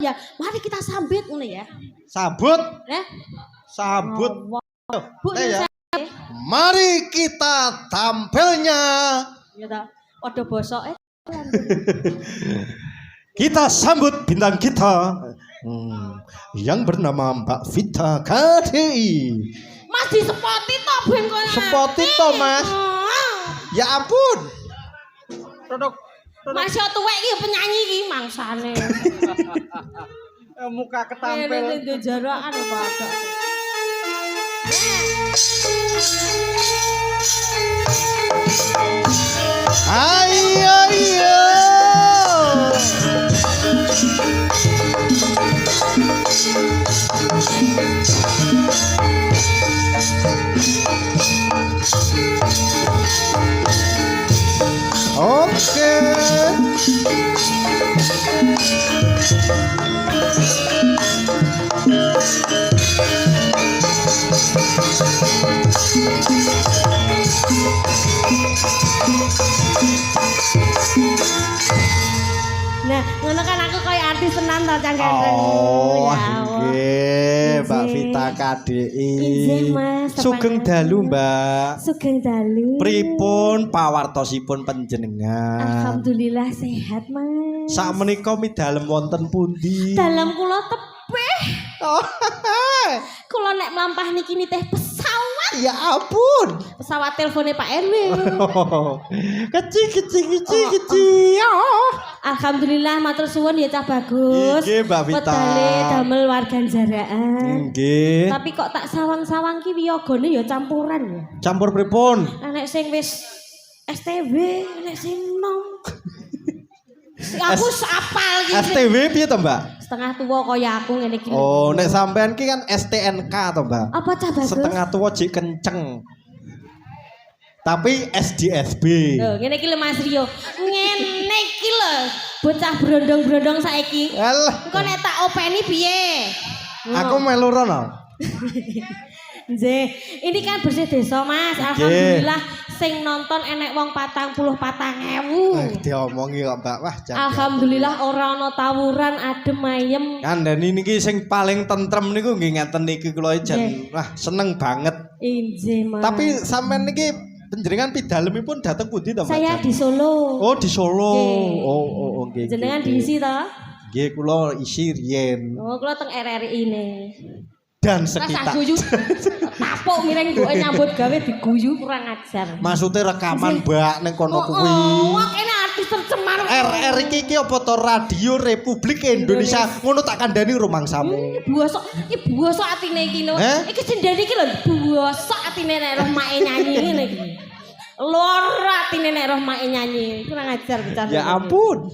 ya. Mari kita sambut ngono ya. Sambut. Ya. Sambut. Bu Ya. Mari kita tampilnya. Ya ta. Padha bosoke. Kita sambut bintang kita yang bernama Mbak Vita KDI. Mas disepoti to ben koyo. Sepoti to, Mas. Ya ampun. Produk. Mas yo tuwek iki penyanyi iki mangsane. Muka Tampil ndek jarakan padha. Ayo ayo. Oke. Nah, ngono kan aku koyo artis tenan to Cang Gandeng. Oh, Ya Allah. nggih, Mbak Nggih. Vita KDI. Nggih, Mas. Sugeng dalu, Mbak. Sugeng dalu. Pripun pawartosipun panjenengan? Alhamdulillah sehat, Mas. Sakmenika midalem wonten pundi? Dalam kula tebih. Oh, Kula nek mlampah niki teh pesawat. ya ampun. Pesawat teleponnya Pak RW. Kecil. Oh. Alhamdulillah matur suwun ya cah bagus. Nggih, Mbak Vita. Wedale damel warga jaraan. Nggih. Tapi kok tak sawang-sawang ki wiyagane ya campuran ya. Campur pripun? Nek sing wis STB, nek sing nom. Aku apal iki. STW piye to, Mbak? Setengah tuwa kaya aku ngene iki. Oh, nek sampean ki kan STNK to, Mbak. Apa cah bagus? Setengah tuwa jik kenceng. Tapi SDSB. Lho, ngene iki lho Mas Rio. Ngene iki lho bocah brondong-brondong saiki. Alah, Engko nek tak openi piye? aku melu rono. Nggih, ini kan bersih desa Mas. Alhamdulillah sing nonton enek wong 44.000. Diomongi kok, Mbak. Wah, jangan. Alhamdulillah ora ana tawuran, adem ayem. Kandhani niki sing paling tentrem niku nggih ngeten niki kula jan wah seneng banget. Injih, Mas. Tapi sampean niki panjenengan pidalemipun dateng pundi to, Mbak? Saya di Solo. Oh, di Solo. Nggih. Oh, nggih. Jenengan nggih. diisi to? Nggih, kula isi riyen Oh, kula teng RRI ne. dan Rasa sekitar. guyu. Tapuk mireng duwe nyambut gawe diguyu kurang ajar. Maksudnya rekaman Mbak ning kono kuwi. Oh, kene artis tercemar. RR iki apa to Radio Republik Indonesia ngono tak kandhani rumangsamu. Iki buasa atine iki lho. Eh? Iki sendiri iki lho buasa atine nek roh make nyanyi ngene iki. Loro atine nek roh make nyanyi. Kurang ajar bocah. Ya ampun.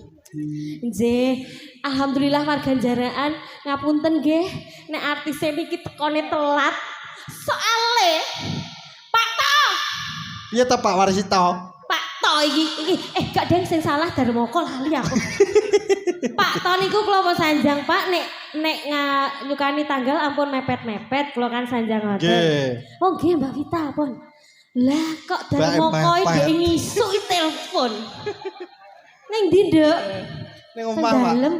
Nggih, alhamdulillah warga jaraan ngapunten nggih nek artis niki tekone telat. Soale Pak To, Piye to Pak Warsito? Pak To iki gak deng sing salah Darmoko lali aku. Pak To niku kula mau sanjang Pak nek nyukani tanggal ampun mepet-mepet kula kan sanjang ngoten. Nggih. Oh nggih Mbak Vita pun. Lah kok Darmoko Mepet. iki ngisuk telepon. Ning ndi, Nduk? Ning omah, Pak. Dalem.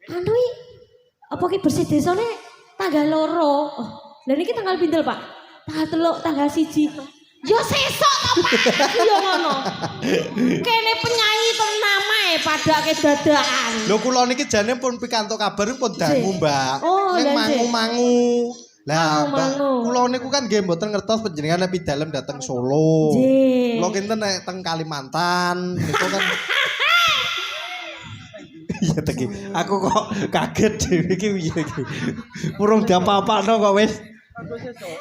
Anu iki apa ki bersih desane tanggal loro. Oh, lha niki tanggal pinten, Pak? Tanggal 3, tanggal 1. Yo sesuk to, Pak. Yo ngono. Kene penyanyi ternama padake dadakan. Lho kula niki jane pun pikantuk kabar pun dangu, Mbak. Oh, Ning lha, mangu-mangu. Lah, Mbak, Mangu-mangu. kula niku kan nggih mboten ngertos panjenengan nepi dalem dateng Solo. Nggih. Kula kinten nek teng Kalimantan niku kan iya teki. Aku kok kaget dhewe iki piye iki. Urung diapa-apakno kok wis.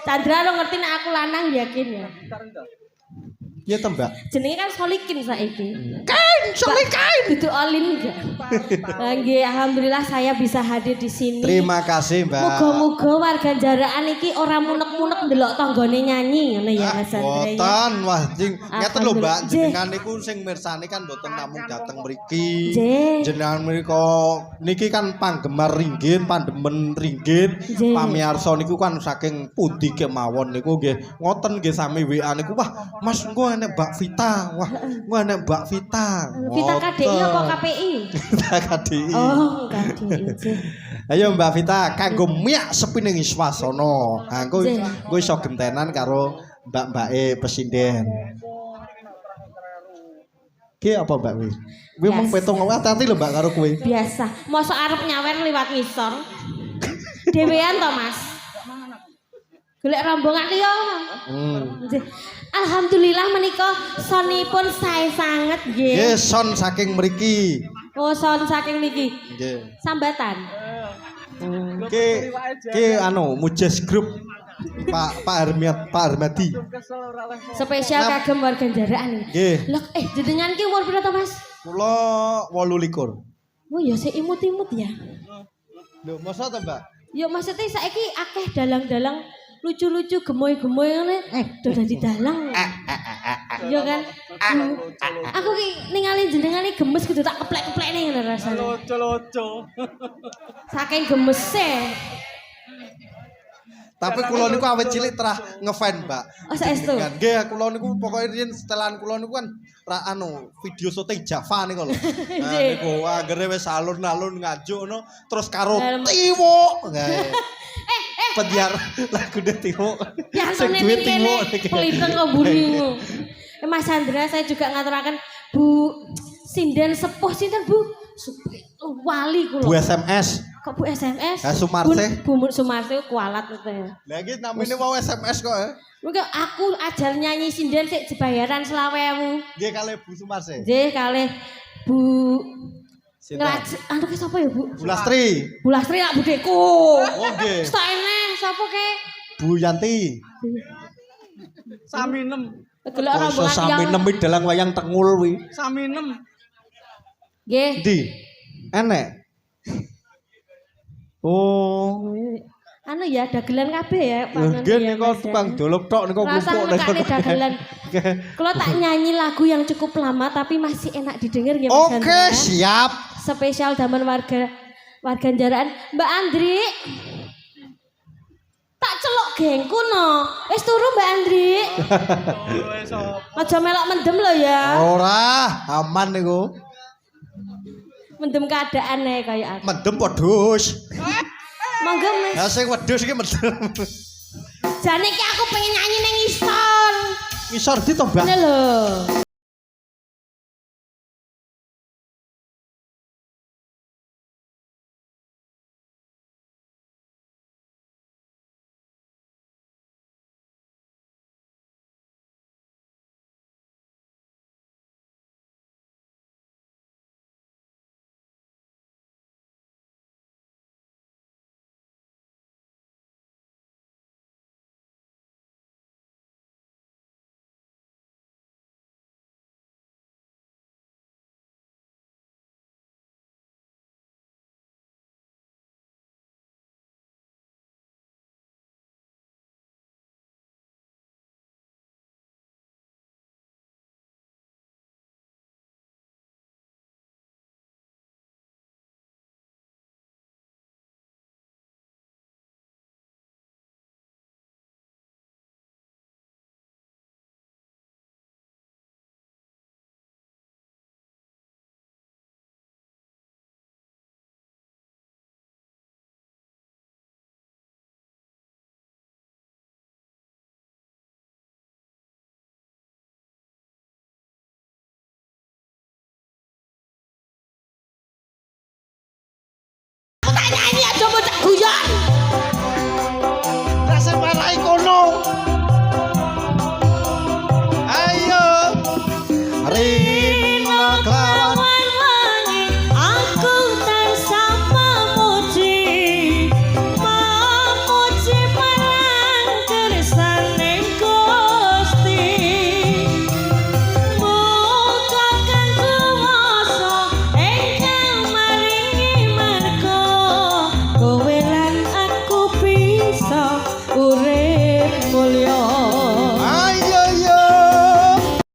Chandra lo ngerti nek aku lanang yakin ya. Iya to, Mbak. Jenenge kan Solikin saiki. Solikin. Dudu Olin enggak? Nggih, alhamdulillah saya bisa hadir di sini. Terima kasih, Mbak. Muga-muga warga jaraan iki ora munek-munek ndelok tanggane nyanyi ngono ya Mas Andre. Boten, wah jing ngeten lho Mbak, Alhamdulillah. jenengan niku sing mirsani kan boten namung dateng mriki. Nggih. Jenengan mriko niki kan panggemar ringgit, pandemen ringgit. Nggih. Pamiarsa niku kan saking pundi kemawon niku nggih. Ngoten nggih sami WA niku wah Mas engko wah nek Mbak Vita, wah nek Mbak Vita. Vita KDI apa KPI? Vita KDI. Oh, KDI. Ayo Mbak Vita, kanggo miak sepi ning swasana. Ha engko iso gentenan karo mbak-mbake presiden. Ki apa Mbak Wi? Kuwi mung petung hati-hati lho Mbak karo kowe. Biasa. Mosok arep nyawer liwat ngisor. Dewean to, Mas? Golek rombongan liya. Alhamdulillah menika sonipun sae sanget nggih. Nggih, son saking mriki. Oh, son saking niki. Nggih. Sambatan. Ki anu Mujes Group. Pak Harmadi. Spesial kagem warga jaraan iki. Nggih. Lah jenengan ki umur pira to, Mas? Kula 28. Oh ya sik imut-imut ya. Lho, masa to, Mbak? Ya maksudnya saiki akeh dalang-dalang lucu-lucu gemoy-gemoy ngene do dadi dalang. Iya kan? Aku ki ningali jenengan iki gemes kudu tak keplek-keplekne ngene rasane. Lucu-lucu. Saking gemese. Tapi kula niku awet cilik terah ngefan, Mbak. Oh saestu. Nggih, kula niku pokoke riyen setelan kula niku kan video syuting Java niku lho. Nah niku anggere wis alun-alun ngajuk ngono terus karo Tiwo. Penyiar lagu Tiwo. Sing duwe Tiwo. Peliteng kebunimu. Mas Andra saya juga ngaturaken Bu Sinden sepuh sinten Bu? Wali kula. Bu SMS. Kok Bu SMS? Sumarse. Bu Sumarse kualat itu ya. Lah iki namine mau SMS kok ya. Mungkin aku ajar nyanyi sinden sik dibayaran 20.000. Nggih kalih Bu Sumarse. Nggih kalih Bu Sinten? Anu ki sapa ya Bu? Bu Lastri. Bu Lastri lak budeku. Oh nggih. Stok eneh sapa ke? Bu Yanti. Saminem. Delok ora Iso sami nemi dalang wayang Tengul kuwi. Saminem. Nggih. Ndi? Enek. Oh. Anu ya dagelan kabeh ya Pak. Nggih niku tukang dolok tok niku klumpuk niku. Dagelan. Kalau tak nyanyi lagu yang cukup lama tapi masih enak didengar ya Mas. Oke, siap. Spesial zaman warga jaraan. Mbak Andri. Tak celok gengku no. Wis turu Mbak Andri. Aja melok mendem lo ya. Ora, aman niku. Mendem keadaan nih kayak aku. Mendem wedhus. Monggo Mas. Ya sing wedhus iki mendem. Jane iki aku pengen nyanyi ning ngisor. Ngisor di to, Mbak? Ngene lho. Nyanyi aja bocah guyon.